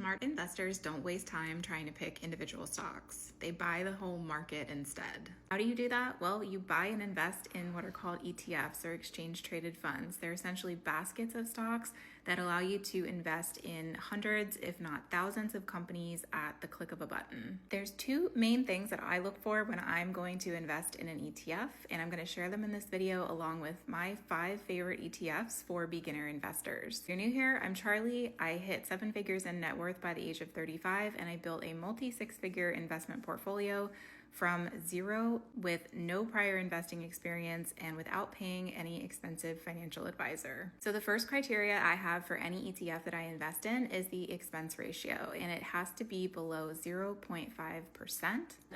Smart investors don't waste time trying to pick individual stocks. They buy the whole market instead. How do you do that? Well, you buy and invest in what are called ETFs, or exchange traded funds. They're essentially baskets of stocks that allow you to invest in hundreds, if not thousands, of companies at the click of a button. There's two main things that I look for when I'm going to invest in an ETF, and I'm going to share them in this video along with my 5 favorite ETFs for beginner investors. If you're new here, I'm Charlie. I hit 7 figures in net worth by the age of 35, and I built a multi-6-figure investment portfolio from zero with no prior investing experience and without paying any expensive financial advisor. So the first criteria I have for any ETF that I invest in is the expense ratio, and it has to be below 0.5%,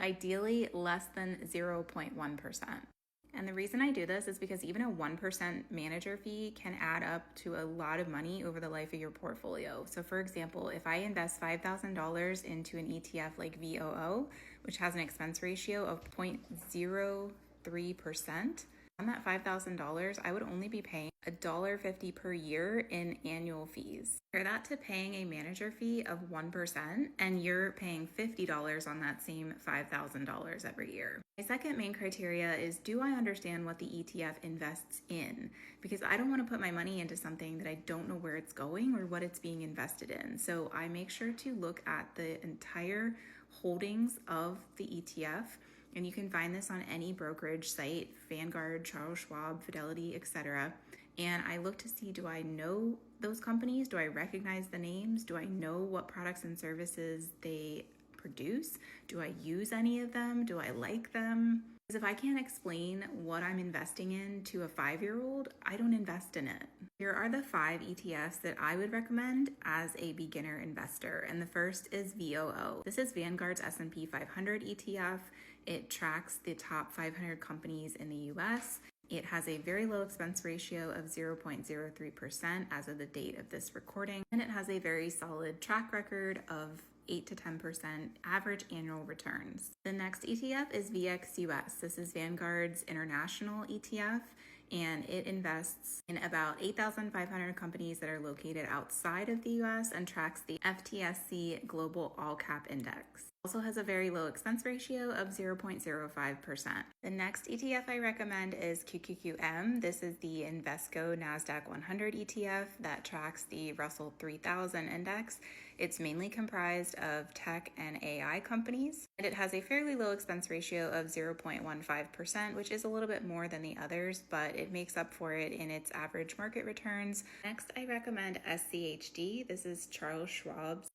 ideally less than 0.1%. And the reason I do this is because even a 1% manager fee can add up to a lot of money over the life of your portfolio. So for example, if I invest $5,000 into an ETF like VOO, which has an expense ratio of 0.03%, on that $5,000, I would only be paying $1.50 per year in annual fees. Compare that to paying a manager fee of 1%, and you're paying $50 on that same $5,000 every year. My second main criteria is, do I understand what the ETF invests in? Because I don't want to put my money into something that I don't know where it's going or what it's being invested in. So I make sure to look at the entire holdings of the ETF. And you can find this on any brokerage site, Vanguard, Charles Schwab, Fidelity, etc. And I look to see, do I know those companies? Do I recognize the names? Do I know what products and services they produce? Do I use any of them? Do I like them? Because if I can't explain what I'm investing in to a 5-year-old, I don't invest in it. Here are the 5 ETFs that I would recommend as a beginner investor. And the first is VOO. This is Vanguard's S&P 500 ETF. It tracks the top 500 companies in the US. It has a very low expense ratio of 0.03% as of the date of this recording. And it has a very solid track record of 8 to 10% average annual returns. The next ETF is VXUS. This is Vanguard's international ETF, and it invests in about 8,500 companies that are located outside of the US and tracks the FTSE Global All Cap Index. Also has a very low expense ratio of 0.05%. The next ETF I recommend is QQQM. This is the Invesco NASDAQ 100 ETF that tracks the Russell 3000 index. It's mainly comprised of tech and AI companies, and it has a fairly low expense ratio of 0.15%, which is a little bit more than the others, but it makes up for it in its average market returns. Next, I recommend SCHD. This is Charles Schwab's